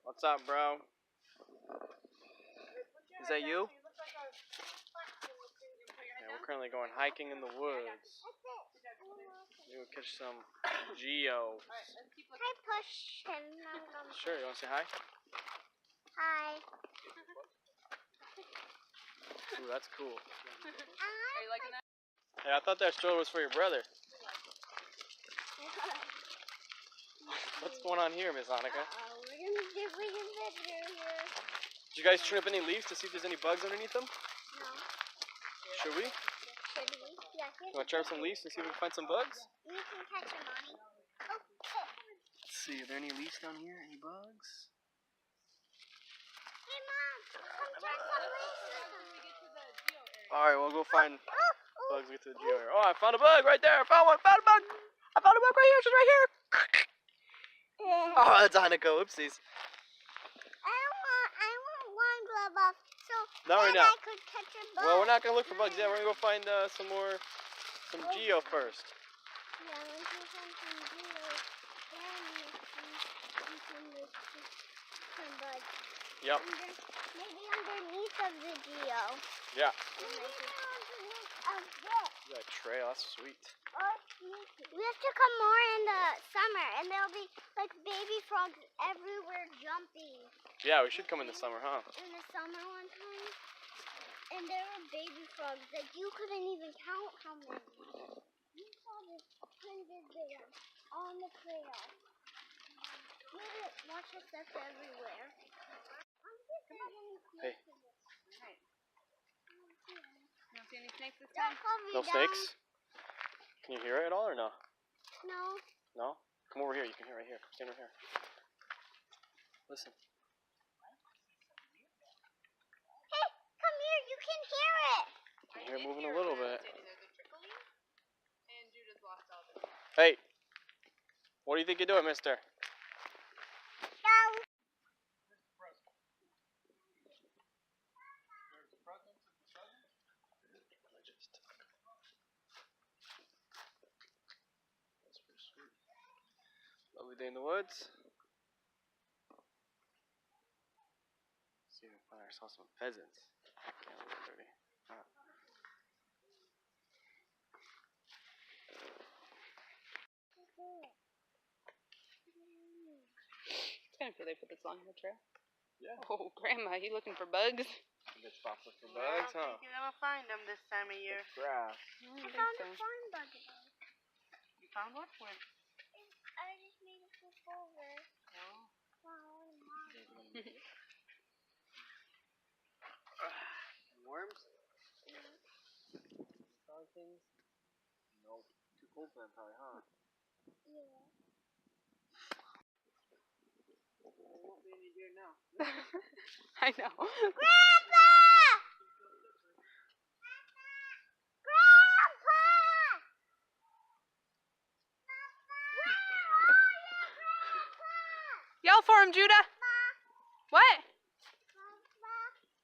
What's up, bro? Is that you? Yeah, we're currently going hiking in the woods. We'll catch some geos. Hi, push him. Sure, you want to say hi? Hi. Ooh, that's cool. Are you liking that? Hey, I thought that stroller was for your brother. What's going on here, Miss Annika? We're gonna see if we can fit through here. Did you guys trim up any leaves to see if there's any bugs underneath them? No. Should we? Should we? Yeah. You want to trim some leaves to see if we can find some bugs? We can catch them, Mommy. Oh. Let's see, are there any leaves down here? Any bugs? Hey, Mom. Come try some leaves. Alright, we'll go find bugs to get to the geo area. Oh, I found a bug right there. I found one. Found a bug. I found a bug right here. She's right here. Oh, that's Annika. Oopsies. I want one glove off so Not right then now. I could catch a bug. Well, we're not going to look for bugs yet. We're going to go find some geo first. Yeah, once we find some geo, then we can look for some bugs. Yep. Maybe underneath of the geo. Yeah. Maybe underneath of this. That trail, that's sweet. We have to come more in the summer, and there'll be like baby frogs everywhere jumping. Yeah, we should come in the summer, huh? In the summer one time, and there were baby frogs that you couldn't even count how many. You saw this 100 big ones on the trail. Look at, watch us, that's everywhere. Hey. You don't see any snakes this time? No snakes? Can you hear it at all or no? No. No? Come over here. You can hear right here. Stand right here. Listen. Hey, come here. You can hear it. You can hear it moving a little bit. And Judah's lost all this. Hey. What do you think you're doing, mister? No. Lovely day in the woods. See if we can find ourselves some pheasants. Can't look dirty. Huh. It's kind of feel they put this along the trail. Yeah. Oh, Grandma, you looking for bugs? A good spot for some bugs, huh? I don't think you're gonna find them this time of year. Grass. I found a farm bug. You found what? Where? I just made it flip over. Oh. Wow, Mom. Worms? Frog things? Nope. Too cold for them probably, huh? Yeah. There won't be any here now. I know. Grandpa! Grandpa! Yell for him, Judah. What?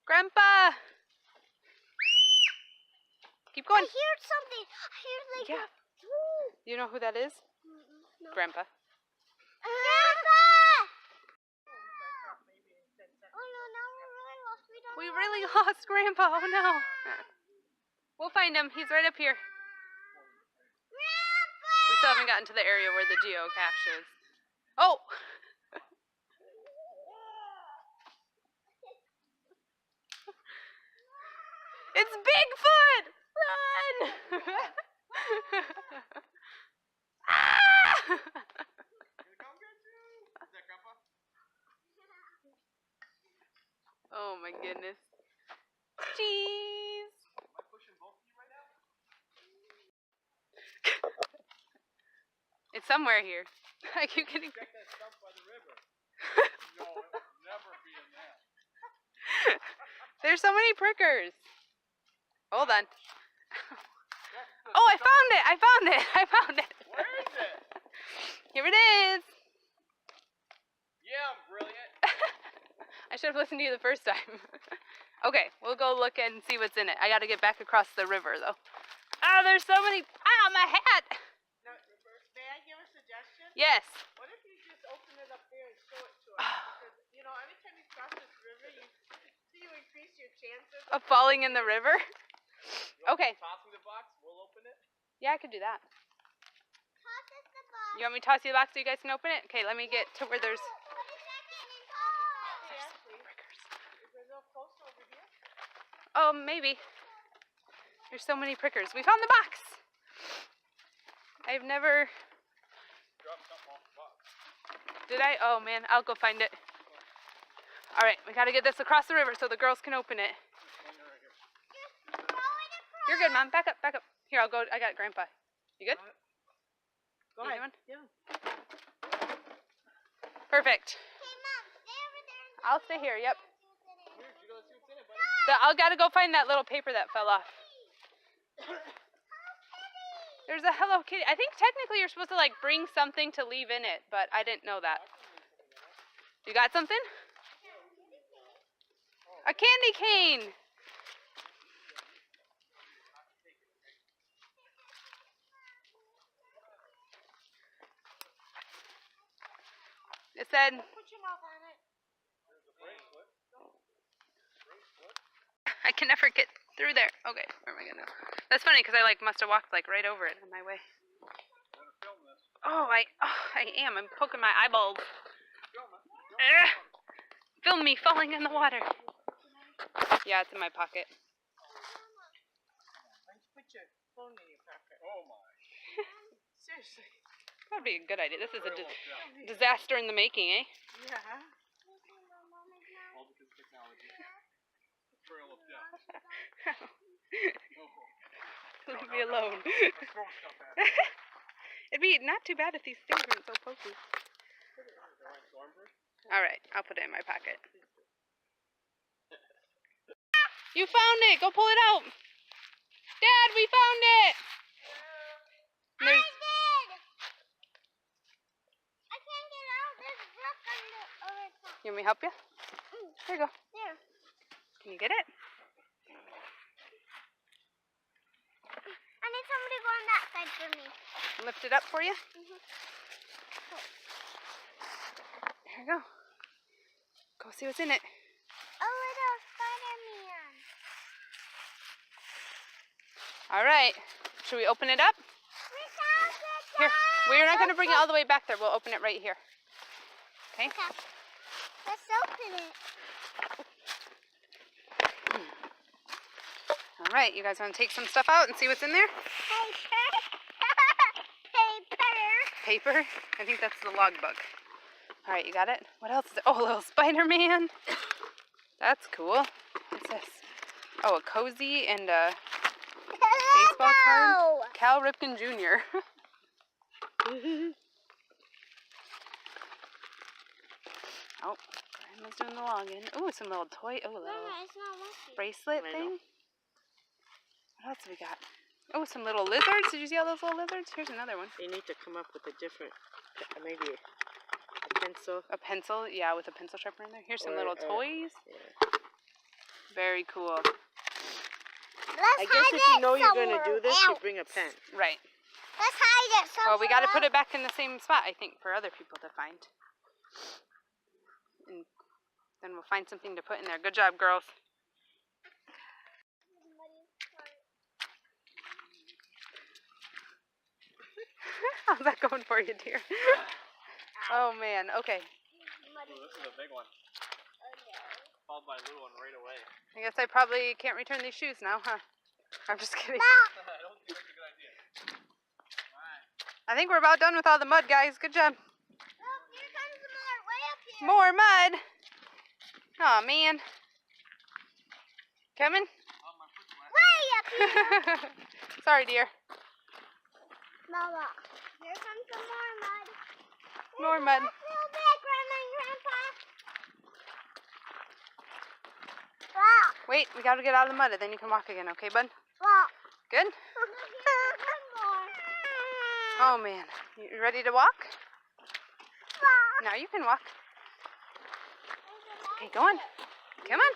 Grandpa. Keep going. I heard something. I heard like Yeah. Woo. You know who that is? No. Grandpa. Grandpa! Oh no, now we're really lost. We really lost Grandpa. Oh no. We'll find him. He's right up here. Grandpa! We still haven't gotten to the area where the geocache is. Oh! It's Bigfoot! Run! Ah! Oh my goodness. Jeez. Am I pushing both of you right now? It's somewhere here. Like you can. Check that stump by the river. No, it would never be in there. There's so many prickers. Hold on. Oh, I found it! I found it! I found it! Where is it? Here it is! Yeah, I'm brilliant. I should have listened to you the first time. Okay, we'll go look and see what's in it. I gotta get back across the river, though. Ah, there's so many. Ah, my hat! Now, may I give a suggestion? Yes. What if you just open it up there and show it to us? Because Of falling in the river? Okay. Tossing the box, we'll open it. Yeah, I could do that. Toss us the box. You want me to toss you the box so you guys can open it? Okay, let me get to where there's... Put it back in and toss the box. Yes, please. Is there no post over here? Oh, maybe. There's so many prickers. We found the box! I've never... Drop something off the box. Did I? Oh, man. I'll go find it. All right, we got to get this across the river so the girls can open it. Just throw it across. You're good, Mom. Back up, back up. Here, I'll go. I got Grandpa. You good? Go You ahead. doing? Yeah. Perfect. Hey, Mom, stay over there and I'll stay here, yep. Here, you go see what's in it, buddy. I got to go find that little paper that fell off. There's a Hello Kitty. I think technically you're supposed to, like, bring something to leave in it, but I didn't know that. You got something? A candy cane. It said... Put your mouth on it. I can never get through there. Okay, where am I gonna go? That's funny because I must have walked right over it on my way. Oh, I am. I'm poking my eyeballs. Film me falling in the water. Yeah, it's in my pocket. Why don't you put your phone in your pocket? Oh my. Seriously. That'd be a good idea. This is a disaster in the making, eh? Yeah. All because of technology. Trail of death. Leave me alone. Throw stuff at it. It'd be not too bad if these things weren't so pokey. Alright, I'll put it in my pocket. You found it! Go pull it out! Dad, we found it! I did! I can't get out. There's a rock over top. You want me to help you? There you go. There. Can you get it? I need somebody to go on that side for me. Lift it up for you? There you go. Go see what's in it. A little Spider-Man. Alright. Should we open it up? We found it, Here. Dad. We're not going to bring it all the way back there. We'll open it right here. Okay? Okay. Let's open it. Alright, you guys want to take some stuff out and see what's in there? Paper. Paper? I think that's the logbook. Alright, you got it? What else is there? Oh, a little Spider-Man. That's cool. What's this? Oh, a cozy and a baseball card. Cal Ripken Jr. Oh, Grandma's doing the login. Oh, some little toy. Oh, a little Mama, it's not lucky. bracelet I know. thing. What else have we got? Oh, some little lizards. Did you see all those little lizards? Here's another one. They need to come up with a different, maybe a pencil. A pencil, yeah, with a pencil sharpener in there. Here's some Or, little toys. Yeah. Very cool. Let's I guess hide if it you know you're going to do somewhere this, you else. bring a pen. Right. Let's hide it somewhere Well, we got to put else. it back in the same spot, I think, for other people to find. And then we'll find something to put in there. Good job, girls. How's that going for you, dear? Oh, man. Okay. Ooh, this is a big one. Followed by a little one right away. I guess I probably can't return these shoes now, huh? I'm just kidding. I don't think that's a good idea. I think we're about done with all the mud, guys. Good job. Look, here comes the mud way up here. More mud. Oh man. Coming? Way up here. Sorry, dear. Mama, here comes some more mud. More mud. That's real big, Grandma and Grandpa. Wow. Wait, we gotta get out of the mud and then you can walk again, okay, bud? Wow. Good? One more. Oh man. You ready to walk? Wow. Now you can walk. Okay, go on. Come on.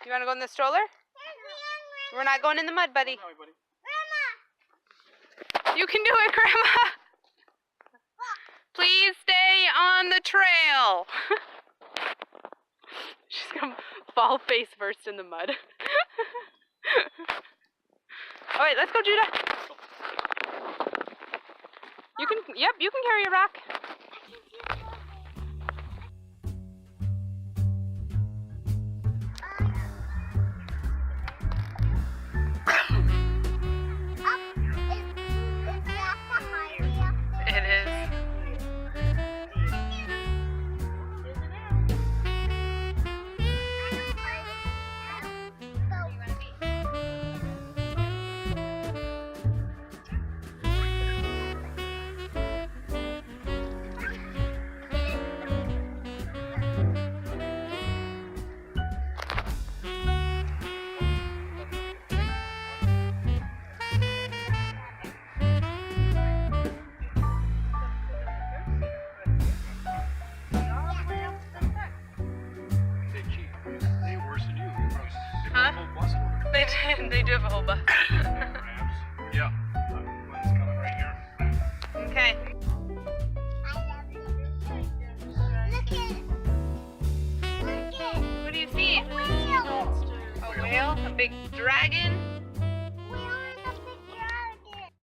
You wanna go in the stroller? We're not going in the mud, buddy. Sorry, buddy. You can do it, Grandma. Please stay on the trail. She's gonna fall face first in the mud. All right, let's go, Judah. You can carry a rock. It is. They do have a whole bus. Yeah. One's coming right here. Okay. Look at What do you see? a whale. A whale? A big dragon?